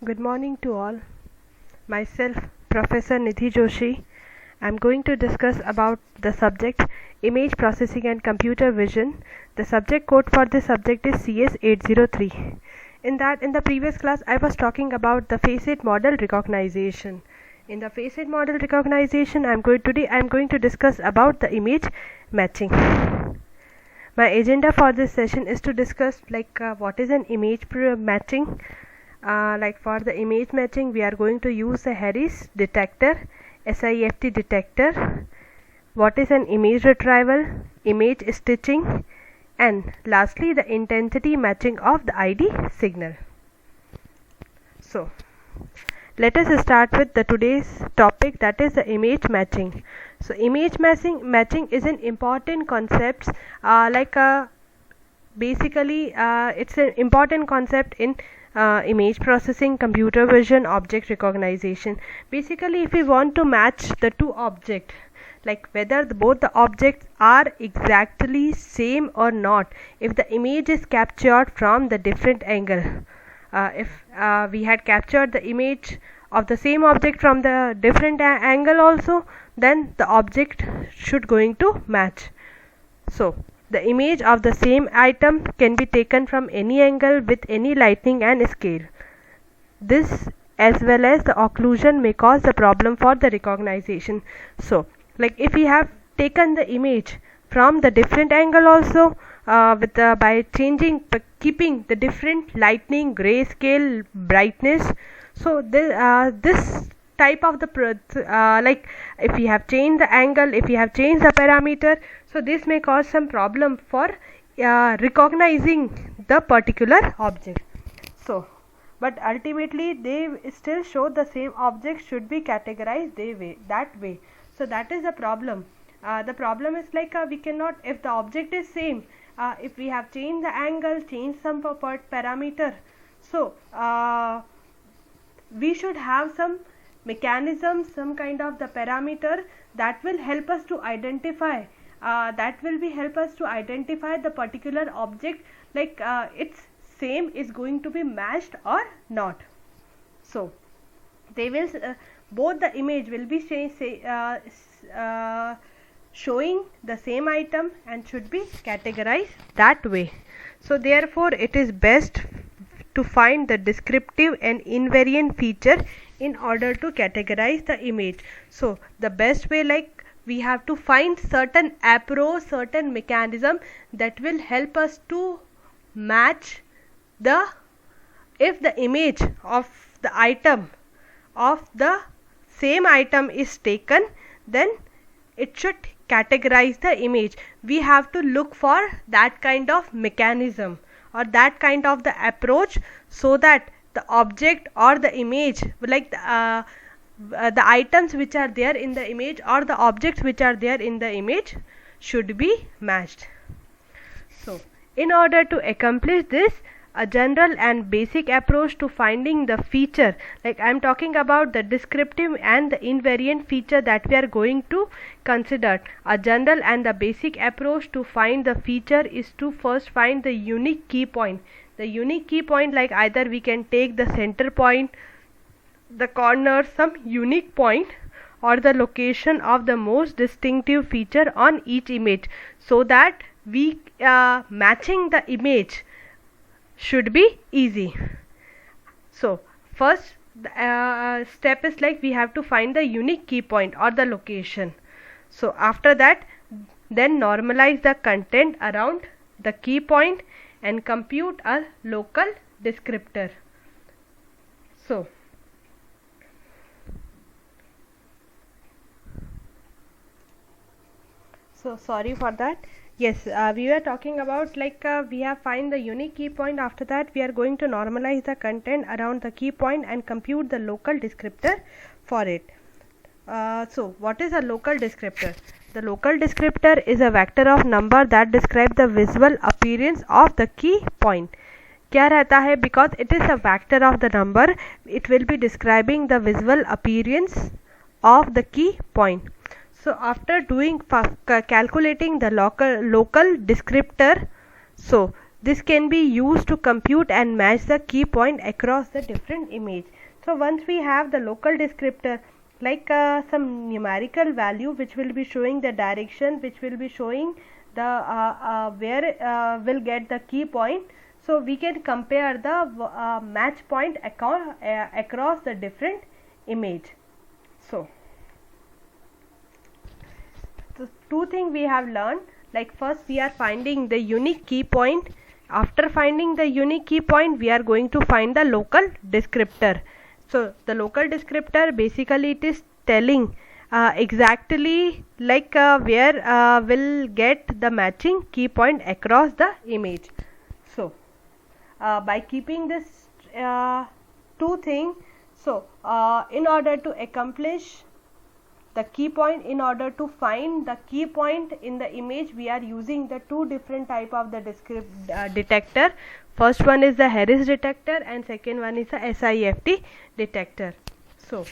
Good morning to all. Myself, Professor Nidhi Joshi. I'm going to discuss about the subject Image Processing and Computer Vision. The subject code for this subject is CS803. In the previous class, I was talking about the facet model recognition. In the facet model recognition, I'm going to discuss about the image matching. My agenda for this session is to discuss what is an image matching. For the image matching, we are going to use the Harris detector, SIFT detector. What is an image retrieval, image stitching, and lastly the intensity matching of the ID signal. So let us start with the today's topic, that is the image matching. So image matching is an important concept. Basically it's an important concept in image processing, computer vision, object recognition. Basically, if we want to match the two objects, like whether both the objects are exactly same or not, if the image is captured from the different angle, if we had captured the image of the same object from the different angle also, then the object should going to match. So the image of the same item can be taken from any angle with any lighting and scale. This as well as the occlusion may cause the problem for the recognition. So if we have taken the image from the different angle also, by keeping the different lighting, grayscale, brightness, so this type of the if we have changed the angle, if we have changed the parameter, so this may cause some problem for recognizing the particular object. So but ultimately they still show the same object should be categorized that way. So that is the problem. The problem is we cannot, if the object is same, if we have changed the angle, changed some parameter, so we should have some mechanism, some kind of the parameter that will help us to identify the particular object, its same is going to be matched or not. So they will both the image will be showing the same item and should be categorized that way. So therefore it is best to find the descriptive and invariant feature in order to categorize the image. So the best way, we have to find certain approach, certain mechanism that will help us to match if the image of the item of the same item is taken, then it should categorize the image. We have to look for that kind of mechanism or that kind of the approach, so that the object or the image, the items which are there in the image or the objects which are there in the image should be matched. So in order to accomplish this, a general and basic approach to finding the feature, I am talking about the descriptive and the invariant feature that we are going to consider. A general and the basic approach to find the feature is to first find the unique key point. The unique key point, either we can take the center point, the corner, some unique point, or the location of the most distinctive feature on each image, so that we matching the image should be easy. So first step is we have to find the unique key point or the location. So after that, then normalize the content around the key point and compute a local descriptor. So sorry for that. Yes, we were talking about we have find the unique key point. After that, we are going to normalize the content around the key point and compute the local descriptor for it. So what is a local descriptor? The local descriptor is a vector of number that describes the visual appearance of the key point. क्या रहता है? Because it is a vector of the number, it will be describing the visual appearance of the key point. So after doing calculating the local descriptor, so this can be used to compute and match the key point across the different image. So once we have the local descriptor, like some numerical value which will be showing the direction, which will be showing the where will get the key point, so we can compare the match point across the different image. So the two things we have learned, like first we are finding the unique key point. After finding the unique key point, we are going to find the local descriptor. So the local descriptor, basically it is telling exactly like where will get the matching key point across the image. So by keeping this two things, so in order to accomplish the key point, in order to find the key point in the image, we are using the two different type of the detector. First one is the Harris detector and second one is the SIFT detector. So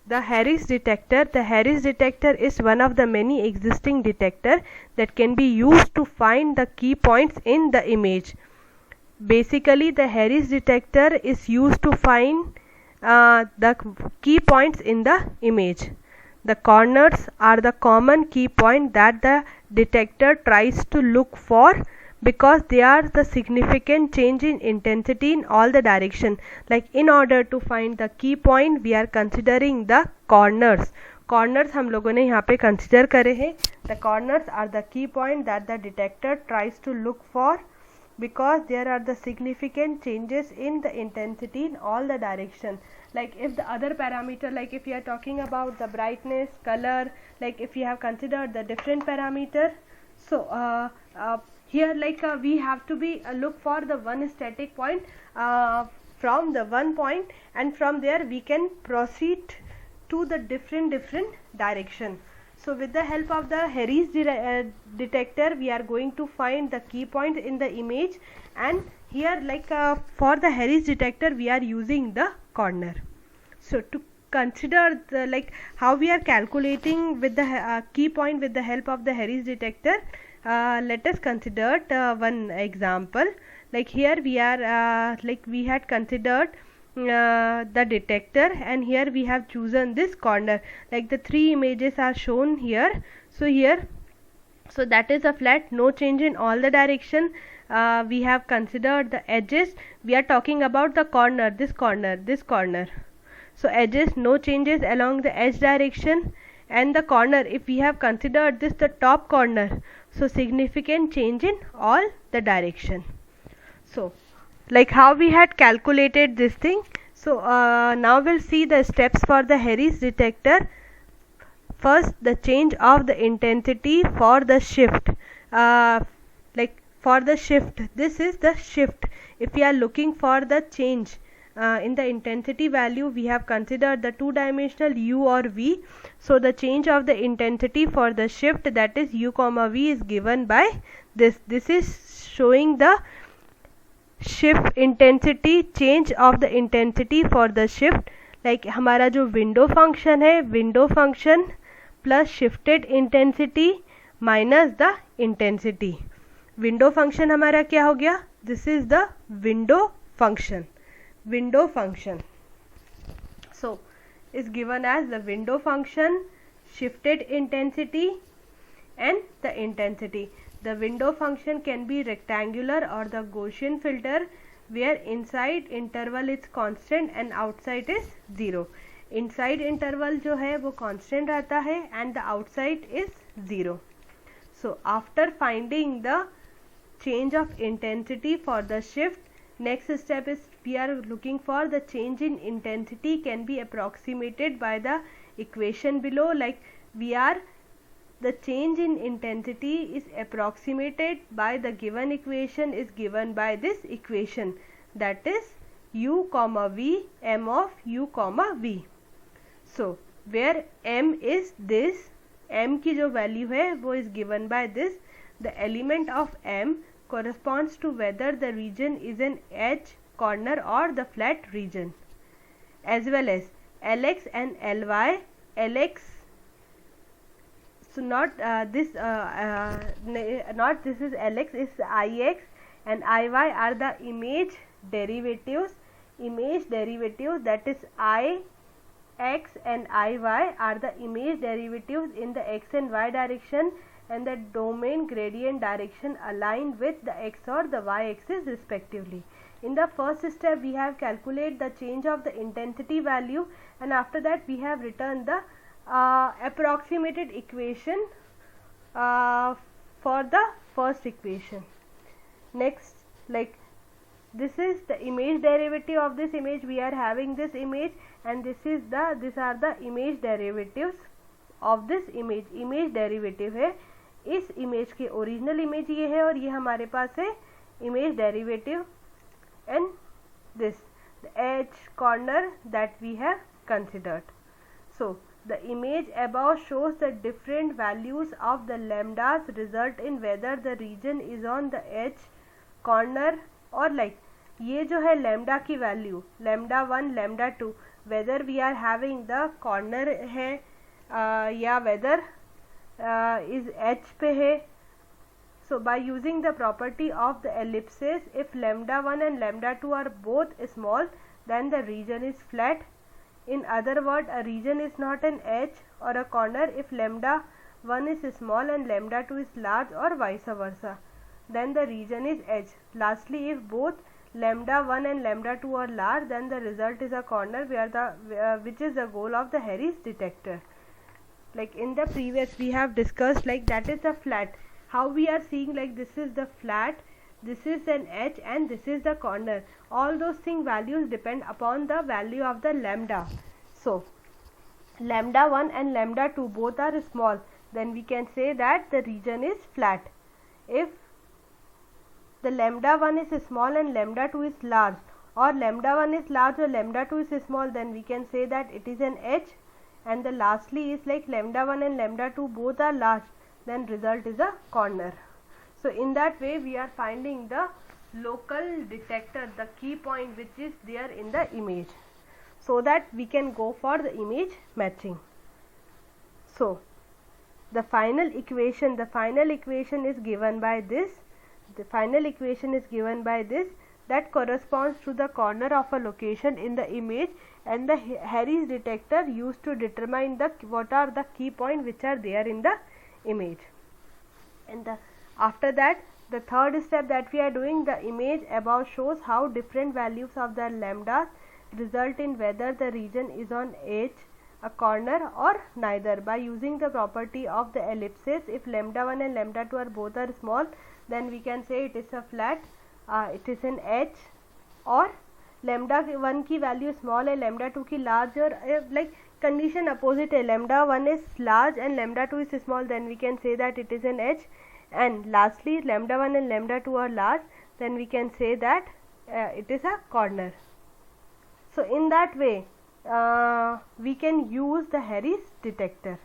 the Harris detector is one of the many existing detector that can be used to find the key points in the image. Basically the Harris detector is used to find the key points in the image. The corners are the common key point that the detector tries to look for, because they are the significant change in intensity in all the direction. Like in order to find the key point, we are considering the corners. Corners हम लोगों ने यहाँ पे consider करे हैं. The corners are the key point that the detector tries to look for, because there are the significant changes in the intensity in all the direction. Like if the other parameter, like if you are talking about the brightness, color, like if you have considered the different parameter, so here like we have to be look for the one static point from the one point, and from there we can proceed to the different direction. So with the help of the Harris detector, we are going to find the key point in the image, and here like for the Harris detector we are using the corner. So to consider the like how we are calculating with the key point with the help of the Harris detector, let us consider one example. Like here we are like we had considered the detector, and here we have chosen this corner. Like the three images are shown here. So here, so that is a flat, no change in all the direction. We have considered the edges. We are talking about the corner, this corner. So edges, no changes along the edge direction, and the corner, if we have considered this the top corner, so significant change in all the direction. So like how we had calculated this thing. So now we'll see the steps for the Harris detector. First, the change of the intensity for the shift. Like for the shift, this is the shift. If we are looking for the change in the intensity value, we have considered the two-dimensional u or v. So the change of the intensity for the shift, that is u comma v, is given by this. This is showing the shift intensity, change of the intensity for the shift. Like हमारा जो window function है, window function plus shifted intensity minus the intensity. Window function हमारा क्या हो गया? This is the window function. Window function. So is given as the window function, shifted intensity and the intensity. The window function can be rectangular or the Gaussian filter, where inside interval is constant and outside is 0. Inside interval जो है वो constant रहता है and the outside is 0. So after finding the change of intensity for the shift, next step is we are looking for the change in intensity can be approximated by the equation below. Like we are, the change in intensity is approximated by the given equation is given by this equation, that is u comma v, m of u comma v. So where m is this, m की जो value है वो is given by this. The element of m corresponds to whether the region is an edge, corner or the flat region, as well as Lx and Ly. Lx, so not this is Lx, is Ix, and Iy are the image derivatives. Image derivatives, that is I, x and Iy are the image derivatives in the x and y direction and the domain gradient direction aligned with the x or the y axis respectively. In the first step we have calculated the change of the intensity value, and after that we have written the approximated equation for the first equation. Next, like this is the image derivative of this image. We are having this image and these are the image derivatives of this image. Image derivative है, इस image के original image ये है और ये हमारे पास है image derivative and this the edge corner that we have considered. So the image above shows the different values of the lambdas result in whether the region is on the edge, corner और like ये जो है lambda की value lambda 1 lambda 2 whether we are having the corner है या whether is edge पे है. So by using the property of the ellipses, if lambda 1 and lambda 2 are both small, then the region is flat. In other words, a region is not an edge or a corner if lambda 1 is small and lambda 2 is large, or vice versa. Then the region is edge. Lastly, if both lambda 1 and lambda 2 are large, then the result is a corner which is the goal of the Harris detector. Like in the previous we have discussed, like that is the flat. How we are seeing, like this is the flat, this is an edge and this is the corner. All those thing values depend upon the value of the lambda. So lambda 1 and lambda 2 both are small, then we can say that the region is flat. If the lambda 1 is small and lambda 2 is large, or lambda 1 is large or lambda 2 is small, then we can say that it is an edge. And the lastly is like lambda 1 and lambda 2 both are large, then result is a corner. So in that way we are finding the local detector, the key point which is there in the image, so that we can go for the image matching. So the final equation is given by this. The final equation is given by this, that corresponds to the corner of a location in the image and the Harris detector used to determine what are the key points which are there in the image. And after that, the third step that we are doing, the image above shows how different values of the lambdas result in whether the region is on edge, a corner or neither. By using the property of the ellipses, if lambda 1 and lambda 2 are both are small, then we can say it is a flat, it is an edge, or lambda 1 की value small है, lambda 2 की large, or like condition opposite है, lambda 1 is large and lambda 2 is small, then we can say that it is an edge. And lastly, lambda 1 and lambda 2 are large, then we can say that it is a corner. So in that way we can use the Harris detector.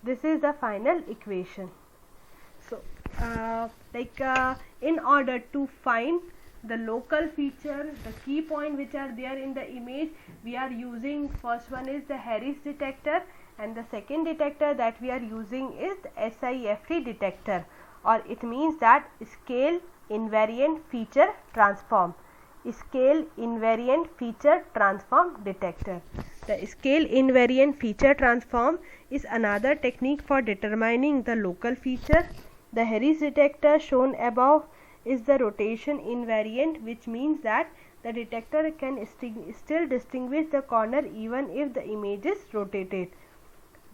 This is the final equation. So in order to find the local feature, the key point which are there in the image, we are using, first one is the Harris detector, and the second detector that we are using is the SIFT detector, or it means that scale invariant feature transform. Scale invariant feature transform detector. The scale invariant feature transform is another technique for determining the local feature. The Harris detector shown above is the rotation invariant, which means that the detector can still distinguish the corner even if the image is rotated.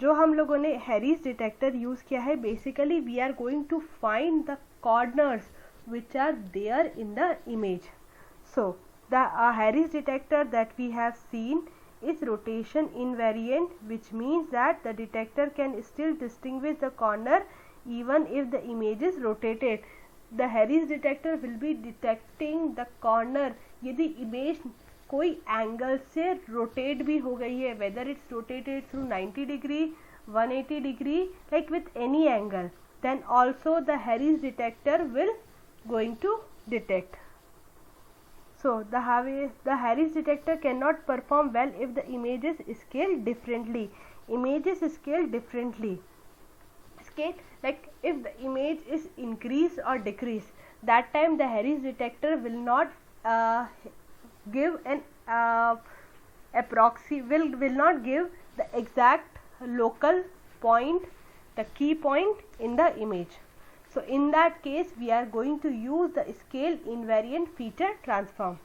जो हम लोगों ने Harris detector use किया है, basically we are going to find the corners which are there in the image. So the Harris detector that we have seen is rotation invariant, which means that the detector can still distinguish the corner even if the image is rotated. The Harris detector will be detecting the corner यदि image कोई angle से rotate भी हो गई है, whether it's rotated through 90 degree, 180 degree, like with any angle, then also the Harris detector will going to detect. So the Harris detector cannot perform well if the image is scaled differently. Image is scaled differently. Like if the image is increased or decreased, that time the Harris detector will not give an will not give the exact local point, the key point in the image. So in that case we are going to use the scale invariant feature transform.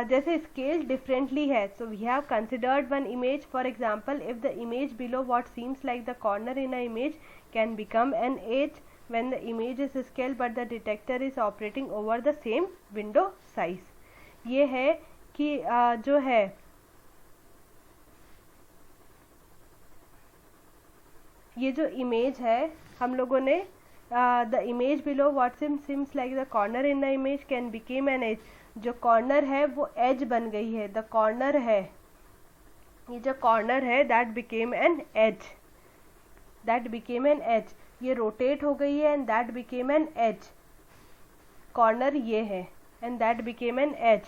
जैसे scale differently है, so we have considered one image. For example, if the image below what seems like the corner in an image can become an edge when the image is scaled but the detector is operating over the same window size. ये है कि जो है ये जो image है हम लोगों ने the image below what seems like the corner in the image can became an edge. जो कॉर्नर है वो एज बन गई है. द कॉर्नर है, ये जो कॉर्नर है that became an edge, that became an edge. ये रोटेट हो गई है and that became an edge. Corner ये है and that became an edge.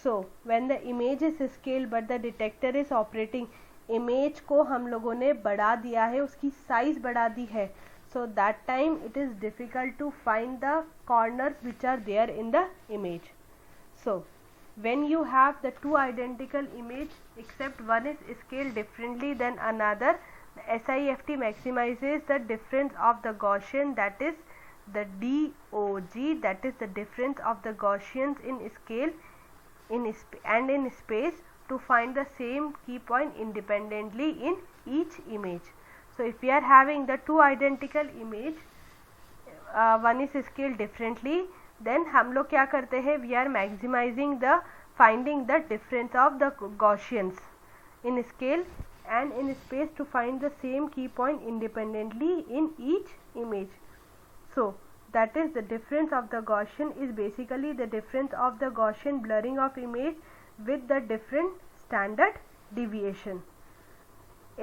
So when the image is scale but the detector is operating, image को हम लोगों ने बढ़ा दिया है, उसकी साइज बढ़ा दी है. So that time it is difficult to find the corners which are there in the image. So when you have the two identical image except one is scaled differently than another, the SIFT maximizes the difference of the Gaussian, that is the DOG, that is the difference of the Gaussians in scale and in space to find the same key point independently in each image. So if we are having the two identical image, one is scaled differently, then हम लोग क्या करते हैं, we are maximizing the finding the difference of the Gaussians in scale and in space to find the same key point independently in each image. So that is the difference of the Gaussian is basically the difference of the Gaussian blurring of image with the different standard deviation.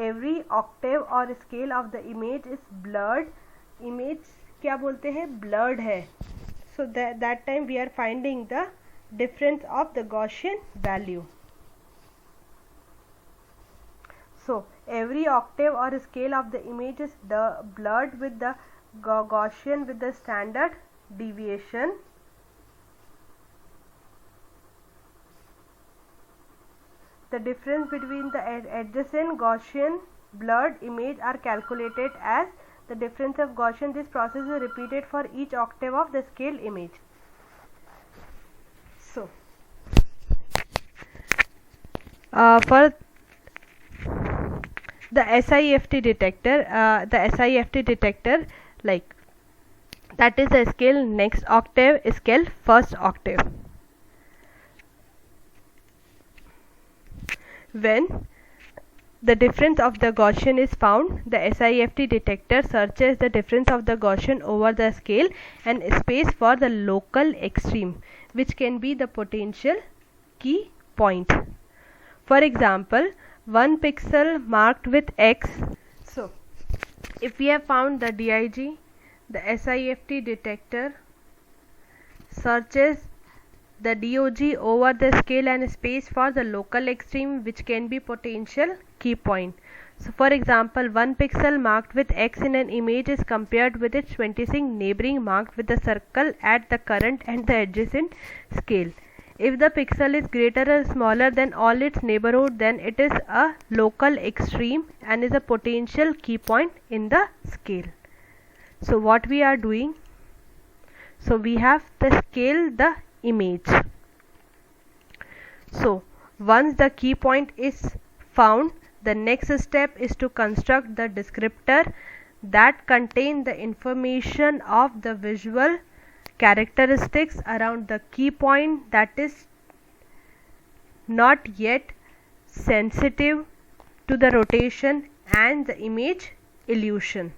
Every octave or scale of the image is blurred. Image क्या बोलते हैं, blurred है. So that time we are finding the difference of the Gaussian value. So every octave or scale of the image is blurred with the Gaussian with the standard deviation. The difference between the adjacent Gaussian blurred image are calculated as the difference of Gaussian. This process is repeated for each octave of the scale image. So for the SIFT detector, like that is the scale next octave, scale first octave. When the difference of the Gaussian is found, the SIFT detector searches the difference of the Gaussian over the scale and space for the local extreme, which can be the potential key point. For example, one pixel marked with X. So if we have found the DIG, the SIFT detector searches the DOG over the scale and space for the local extreme, which can be potential key point. So for example, one pixel marked with X in an image is compared with its 26 neighboring marked with the circle at the current and the adjacent scale. If the pixel is greater or smaller than all its neighborhood, then it is a local extreme and is a potential key point in the scale. So what we are doing, so we have the scale the image. So once the key point is found, the next step is to construct the descriptor that contain the information of the visual characteristics around the key point that is not yet sensitive to the rotation and the image illusion.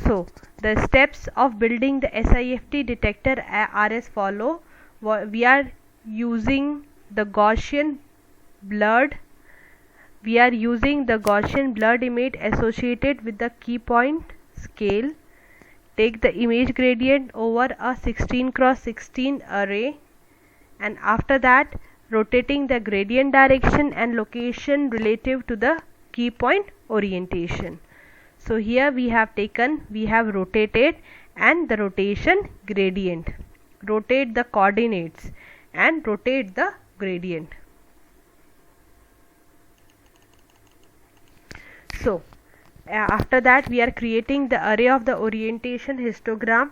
So the steps of building the SIFT detector are as follow. We are using the Gaussian blurred image associated with the key point scale. Take the image gradient over a 16x16 array, and after that rotating the gradient direction and location relative to the key point orientation. So here we have rotated and the rotation gradient. Rotate the coordinates and rotate the gradient. So after that we are creating the array of the orientation histogram.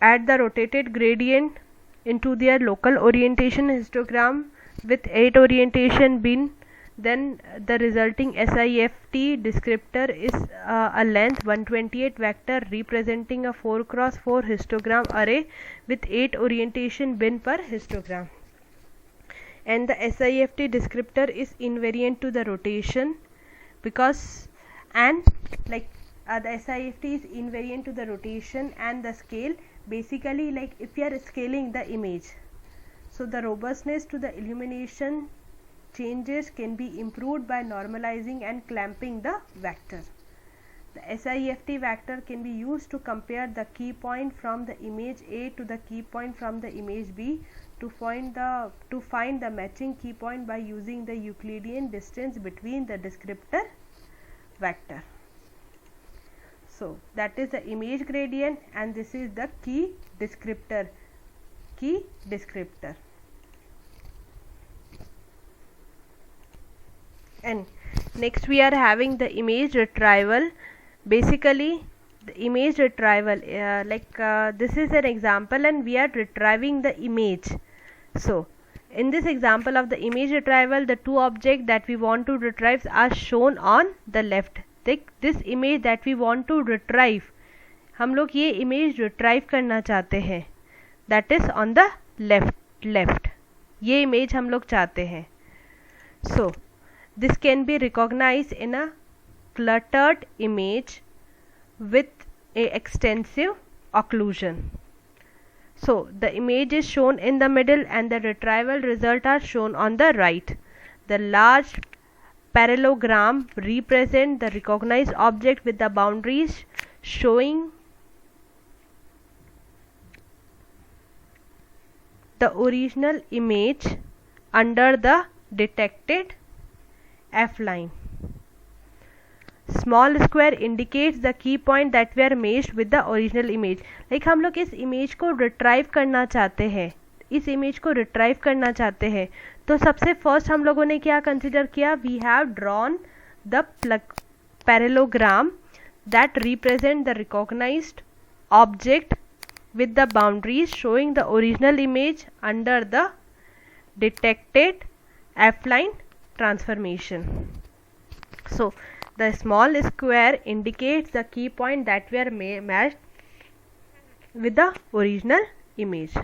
Add the rotated gradient into their local orientation histogram with 8 orientation bin. Then the resulting SIFT descriptor is a length 128 vector representing a 4x4 histogram array with 8 orientation bin per histogram. And the SIFT descriptor is invariant to the rotation because the SIFT is invariant to the rotation and the scale. Basically, like if you are scaling the image, so the robustness to the illumination changes can be improved by normalizing and clamping the vector. The SIFT vector can be used to compare the key point from the image A to the key point from the image B to find the matching key point by using the Euclidean distance between the descriptor vector. So that is the image gradient and this is the key descriptor. And next we are having the image retrieval. Basically the image retrieval, this is an example and we are retrieving the image. So in this example of the image retrieval, the two objects that we want to retrieve are shown on the left. This image that we want to retrieve, हम लोग ये image retrieve करना चाहते हैं, that is on the left. ये image हम लोग चाहते हैं. So this can be recognized in a cluttered image with a extensive occlusion. So the image is shown in the middle and the retrieval result are shown on the right. The large parallelogram represent the recognized object with the boundaries showing the original image under the detected F line. Small square indicates the key point that were matched with the original image. Like हम लोग इस image को retrieve करना चाहते हैं, तो सबसे first हम लोगों ने क्या कंसिडर किया? We have drawn the parallelogram that represent the recognised object with the boundaries showing the original image under the detected affine transformation. So the small square indicates the key point that were matched with the original image.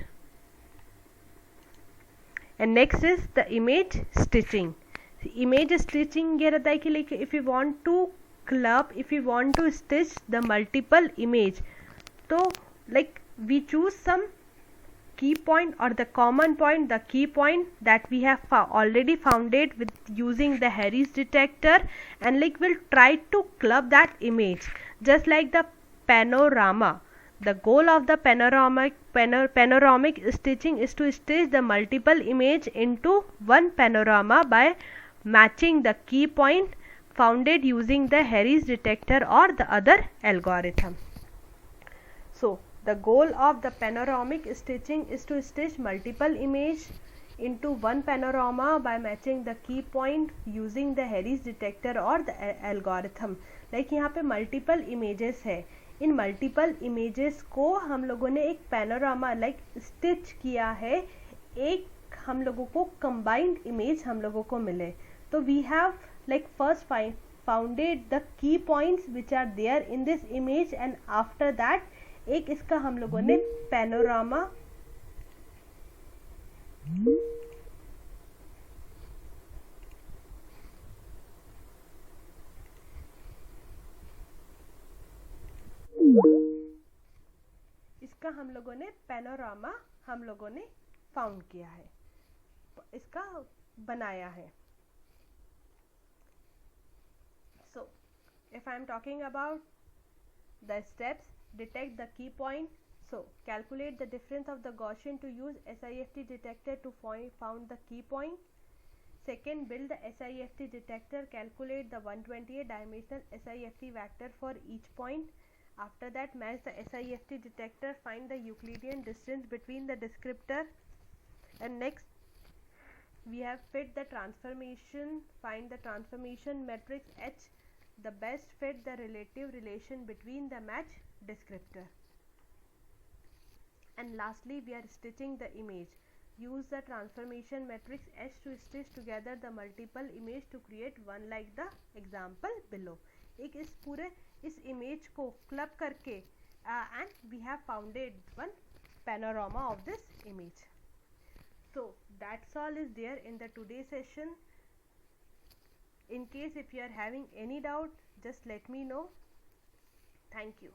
And next is the image stitching. Image stitching ये रहता है कि like if you want to club, if you want to stitch the multiple image, तो like we choose some key point or the common point, the key point that we have already founded with using the Harris detector, and like we'll try to club that image just like the panorama. The goal of the panoramic stitching is to stitch the multiple image into one panorama by matching the key point founded using the Harris detector or the other algorithm. So the goal of the panoramic stitching is to stitch multiple image into one panorama by matching the key point using the Harris detector or the algorithm. Like यहाँ पे multiple images है, इन multiple images को हम लोगों ने एक panorama like stitch किया है, एक हम लोगों को कंबाइंड इमेज हम लोगों को मिले. तो we have like first founded the key points which are there in this image and after that एक इसका हम लोगों ने पैनोरामा हम लोगों ने फाउंड किया है, इसका बनाया है. So if I am talking about the steps, detect the key point. So calculate the difference of the Gaussian to use SIFT detector to found the key point. Second, build the SIFT detector. Calculate the 128 dimensional SIFT vector for each point. After that, match the SIFT detector. Find the Euclidean distance between the descriptor. And next, we have fit the transformation. Find the transformation matrix H. The best fit the relative relation between the match descriptor. And lastly, we are stitching the image. Use the transformation matrix H to stitch together the multiple image to create one like the example below. एक इस पूरे इस image को club करके and we have founded one panorama of this image. So that's all is there in the today's session. In case if you are having any doubt, just let me know. Thank you.